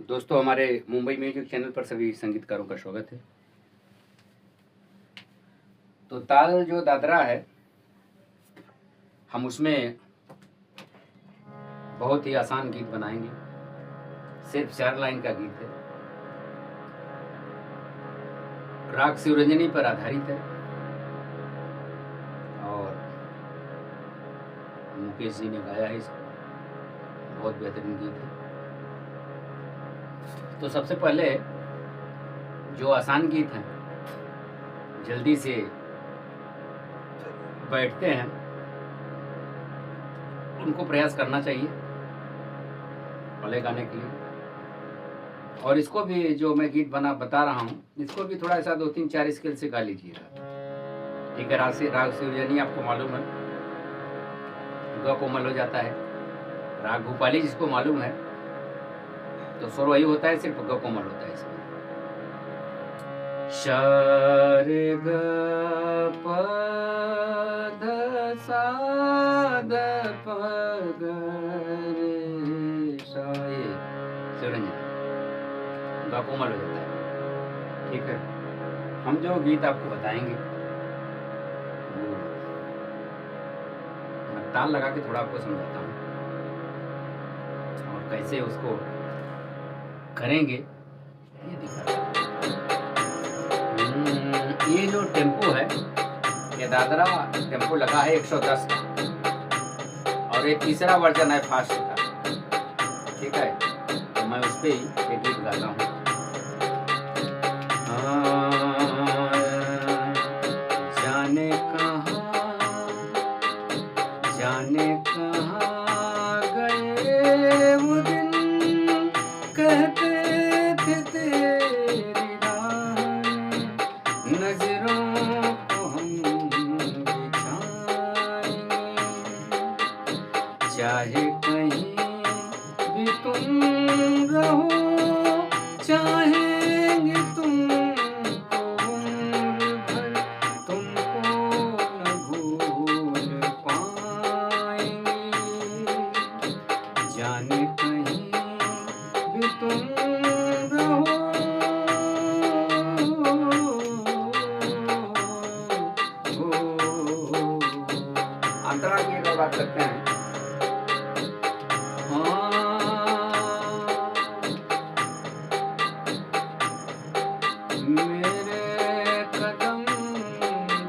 दोस्तों, हमारे Mumbai music channel पर सभी संगीतकारों का स्वागत है। तो ताल जो दादरा है, हम उसमें बहुत ही आसान गीत बनाएंगे। सिर्फ 4 लाइन का गीत है। राग शिवरंजनी पर आधारित है और मुकेश जी ने गाया है इसको। बहुत बेहतरीन गीत है। तो सबसे पहले जो आसान गीत हैं, जल्दी से बैठते हैं, उनको प्रयास करना चाहिए पहले गाने के लिए। और इसको भी जो मैं गीत बता रहा हूँ, इसको भी थोड़ा सा 2-3-4 स्केल से गा लीजिएगा। ठीक है। राग शिवरंजनी आपको मालूम है, ग कोमल हो जाता है। राग भूपाली जिसको मालूम है, तो स्वर वही होता है, सिर्फ ग कोमल होता है इसमें। श रे ग प ध सा द प ग रे सा, ये शिवरंजनी ग कोमल हो जाता है। ठीक है। हम जो गीत आपको बताएंगे, वो मैं ताल लगा के थोड़ा आपको समझाता हूँ और कैसे उसको करेंगे ये दिखा। ये जो टेम्पो है, ये दादरा टेम्पो लगा है 110 का, और ये तीसरा वर्जन है फास्ट का। ठीक है। तो मैं उस पर ही एक गीत गाता हूँ। जाने कहाँ गए वो दिन, कहते थे तेरी राहें नजरों को हम बिछाएंगे। चाहे कहीं भी तुम रहो, चाहेंगे तुमको उम्र भर, तुमको न भूल पाएंगे। जाने कहीं भी तुम रहो, अंतरा की अगर बात करते हैं, मेरे कदम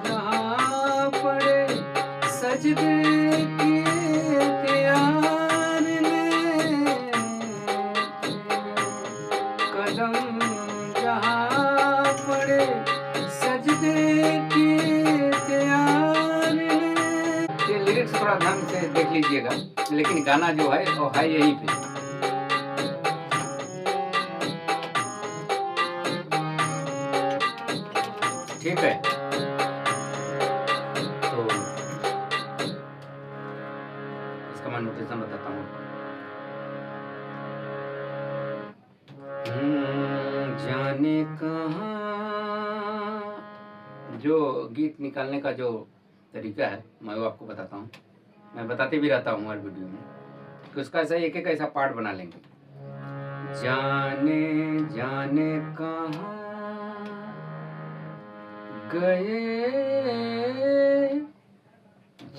जहाँ पड़े, सजदे किए प्यार ने। कदम जहाँ पड़े, सजदे किए प्यार ने। ये लिरिक्स थोड़ा ध्यान से देख लीजिएगा, लेकिन गाना जो है वो है यहीं पे। ठीक है। तो इसका मैं नोटेशन बताता हूँ। जाने कहाँ, जो गीत निकालने का जो तरीका है, मैं वो आपको बताता हूँ। मैं बताते भी रहता हूँ हर वीडियो में, तो उसका ऐसा एक एक ऐसा पार्ट बना लेंगे। जाने कहाँ गए,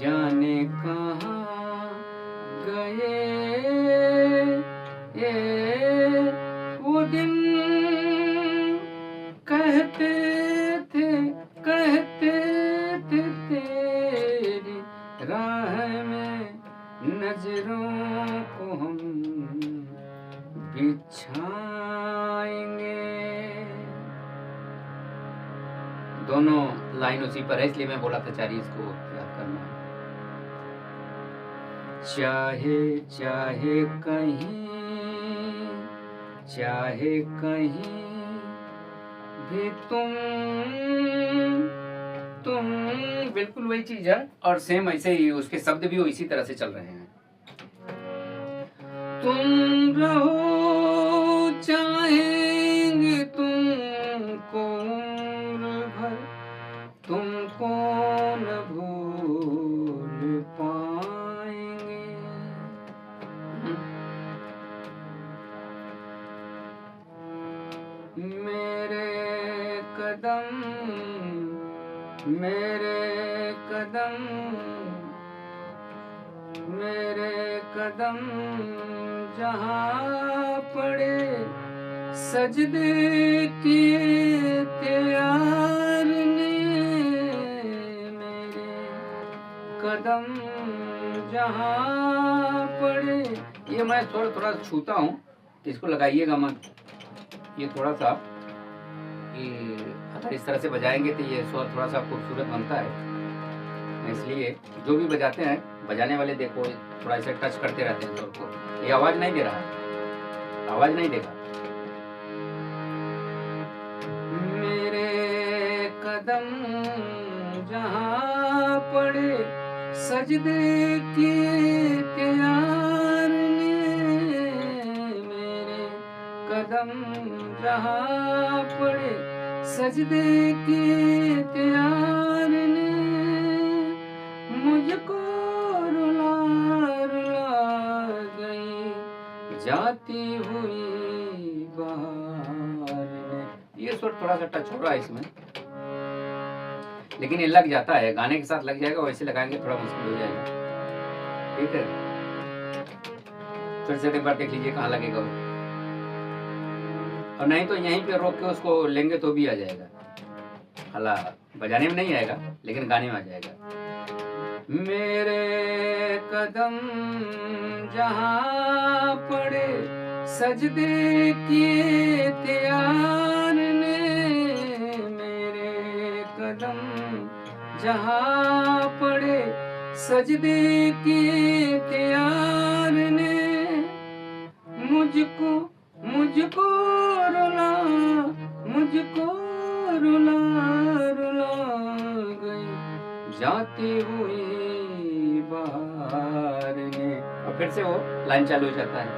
जाने कहाँ गए ये वो दिन, कहते थे तेरी राह में नजरों को हम बिछाएंगे। दोनों लाइन उसी पर है, इसलिए मैं बोला था चारी इसको याद करना है। चाहे कहीं भी तुम बिल्कुल वही चीज है, और सेम ऐसे ही उसके शब्द भी इसी तरह से चल रहे हैं। तुम रहो, चाहेंगे तुमको उम्र भर, तुमको न भूल पाएंगे। मेरे कदम मेरे कदम मेरे कदम जहाँ पड़े सजदे किए थे यार ने, मेरे कदम जहाँ पड़े। ये मैं थोड़ा थोड़ा छूता हूँ, इसको लगाइएगा मत। ये थोड़ा सा अगर इस तरह से बजाएंगे तो ये स्वर थोड़ा सा खूबसूरत बनता है, इसलिए जो भी बजाते हैं, बजाने वाले देखो थोड़ा ऐसे टच करते रहते हैं स्वर को। ये आवाज नहीं दे रहा है, आवाज नहीं देगा। मेरे कदम जहाँ पड़े सजदे किए थे यार ने, मेरे कदम जहाँ पड़े सजदे किए थे यार ने, मुझको रुला रुला गई जाती हुई बहार ने। ये स्वर थोड़ा सा टच हो रहा है इसमें, लेकिन ये लग जाता है, गाने के साथ लग जाएगा। वैसे लगाएंगे थोड़ा मुश्किल हो जाएगा। ठीक है, फिर से एक बार देख लीजिए कहाँ लगेगा वो, और नहीं तो यहीं पे रोक के उसको लेंगे तो भी आ जाएगा। हला बजाने में नहीं आएगा, लेकिन गाने में आ जाएगा। मेरे कदम जहाँ पड़े सजदे किए थे यार ने, मेरे कदम जहाँ पड़े सजदे किए थे यार ने, मुझको रुला रुला गई जाती हुई बहार ने। और फिर से वो लाइन चालू हो जाता है।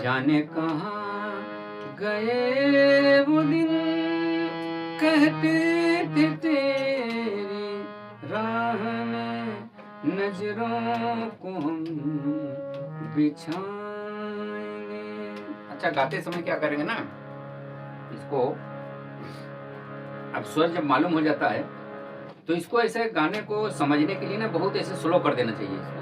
जाने कहाँ गए वो दिन कहते थे तेरी राह में नजरों को हम बिछाएंगे। अच्छा, गाते समय क्या करेंगे ना, इसको अब स्वर जब मालूम हो जाता है तो इसको ऐसे गाने को समझने के लिए ना बहुत ऐसे स्लो कर देना चाहिए। इसको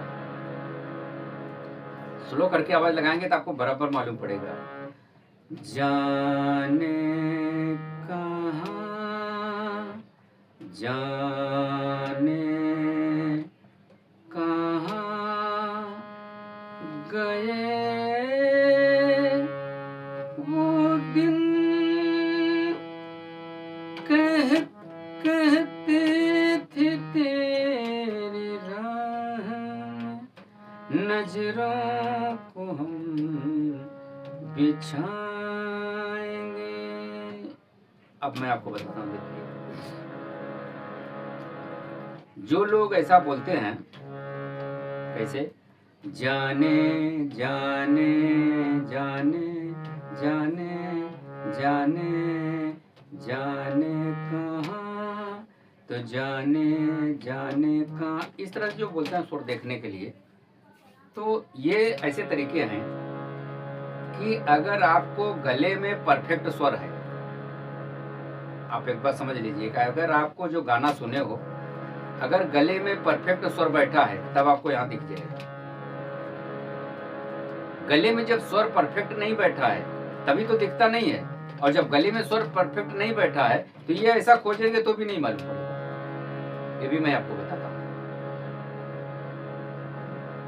स्लो करके आवाज लगाएंगे तो आपको बराबर मालूम पड़ेगा। जाने कहाँ गए वो दिन कहते थे तेरी राह में नजरों को हम बिछाएंगे। अब मैं आपको बताता हूँ, देखिए जो लोग ऐसा बोलते हैं, कैसे जाने जाने जाने जाने जाने जाने कहाँ, तो जाने कहाँ, इस तरह से जो बोलते हैं स्वर देखने के लिए, तो ये ऐसे तरीके हैं कि अगर आपको गले में परफेक्ट स्वर है, आप एक बात समझ लीजिए कि अगर आपको जो गाना सुने हो, अगर गले में परफेक्ट स्वर बैठा है तब आपको यहाँ दिख जाएगा। गले में जब स्वर परफेक्ट नहीं बैठा है तभी तो दिखता नहीं है, और जब गले में स्वर परफेक्ट नहीं बैठा है तो ये ऐसा खोजेंगे तो भी नहीं मालूम पड़ेगा। ये भी मैं आपको बताता हूँ,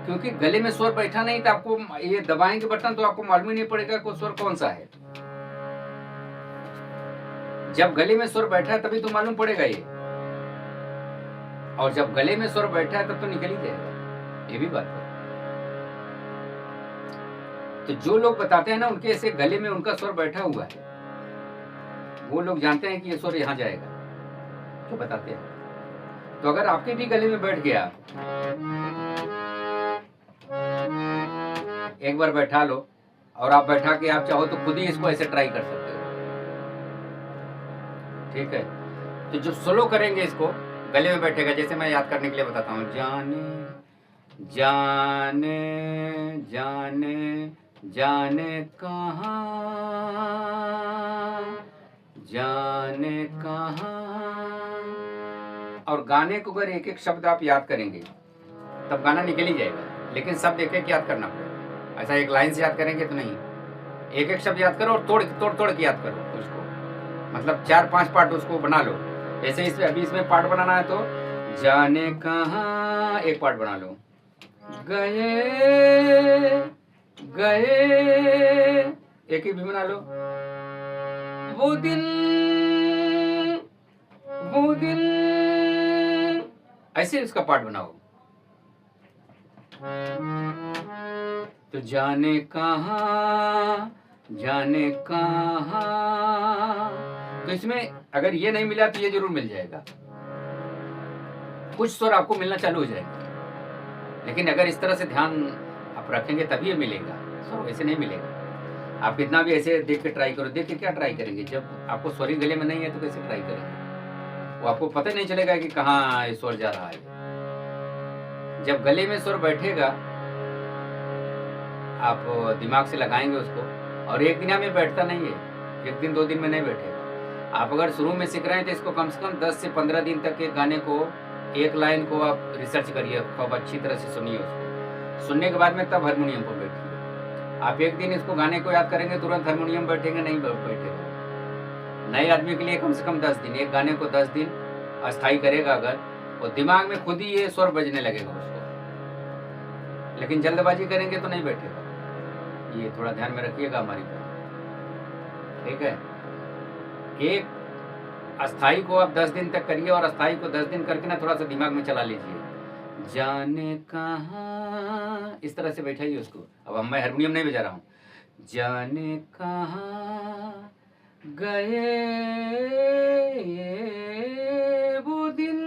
क्योंकि गले में स्वर बैठा नहीं तो आपको ये दबाएंगे बटन तो आपको मालूम ही नहीं पड़ेगा कि स्वर कौन सा है। जब गले में स्वर बैठा है तभी तो मालूम पड़ेगा ये, और जब गले में स्वर बैठा है तब तो निकल ही जाएगा। ये भी बात है। तो जो लोग बताते हैं ना, उनके ऐसे गले में उनका स्वर बैठा हुआ है, वो लोग जानते हैं कि ये स्वर यहाँ जाएगा, जो बताते हैं। तो अगर आपके भी गले में बैठ गया, एक बार बैठा लो, और आप बैठा के आप चाहो तो खुद ही इसको ऐसे ट्राई कर सकते हो। ठीक है, तो जो स्लो करेंगे इसको गले में बैठेगा, जैसे मैं याद करने के लिए बताता हूँ। जाने जाने जाने जाने कहाँ जाने कहाँ। और गाने को अगर एक एक शब्द आप याद करेंगे तब गाना निकल ही जाएगा, लेकिन शब्द एक एक याद करना पड़ेगा। ऐसा एक लाइन से याद करेंगे तो नहीं, एक एक शब्द याद करो और तोड़ तोड़ तोड़ के याद करो उसको, मतलब 4-5 पार्ट उसको बना लो। जैसे इसमें अभी इसमें पार्ट बनाना है तो जाने कहाँ एक पार्ट बना लो, गए गए एक ही भी बना लो, वो दिन ऐसे उसका पार्ट बनाओ। तो जाने कहाँ जाने कहाँ, तो इसमें अगर ये नहीं मिला तो ये जरूर मिल जाएगा, कुछ स्वर आपको मिलना चालू हो जाएगा। लेकिन अगर इस तरह से ध्यान आप रखेंगे तभी ये मिलेगा, स्वर वैसे नहीं मिलेगा। आप कितना भी ऐसे देख के ट्राई करो, देख के क्या ट्राई करेंगे, जब आपको स्वर ही गले में नहीं है तो कैसे ट्राई करेंगे, वो आपको पता नहीं चलेगा कि कहाँ ये स्वर जा रहा है। जब गले में स्वर बैठेगा आप दिमाग से लगाएंगे उसको, और एक दिन में बैठता नहीं है, एक दिन 2 दिन में नहीं बैठेगा। आप अगर शुरू में सीख रहे हैं तो इसको कम से कम 10 से 15 दिन तक एक गाने को, एक लाइन को आप रिसर्च करिए, खूब अच्छी तरह से सुनिए उसको। सुनने के बाद में तब हारमोनियम पर बैठिए। आप एक दिन इसको गाने को याद करेंगे तुरंत हारमोनियम बैठेंगे नहीं बैठेगा। नए आदमी के लिए कम से कम 10 दिन, एक गाने को 10 दिन अस्थाई करेगा अगर, और दिमाग में खुद ही ये स्वर बजने लगेगा उसको। लेकिन जल्दबाजी करेंगे तो नहीं बैठेगा। ये थोड़ा ध्यान में रखिएगा हमारी बात, ठीक है। एक अस्थाई को आप 10 दिन तक करिए और अस्थाई को 10 दिन करके ना थोड़ा सा दिमाग में चला लीजिए। जाने कहाँ, इस तरह से बैठाइए उसको। अब मैं हारमोनियम नहीं बजा रहा हूँ। जाने कहाँ गए वो दिन,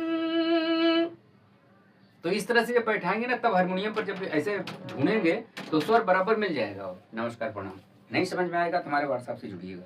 तो इस तरह से जब बैठाएंगे ना तब हारमोनियम पर जब ऐसे ढूंढेंगे तो स्वर बराबर मिल जाएगा। नमस्कार प्रणाम। नहीं समझ में आएगा तो हमारे व्हाट्सएप से जुड़िएगा।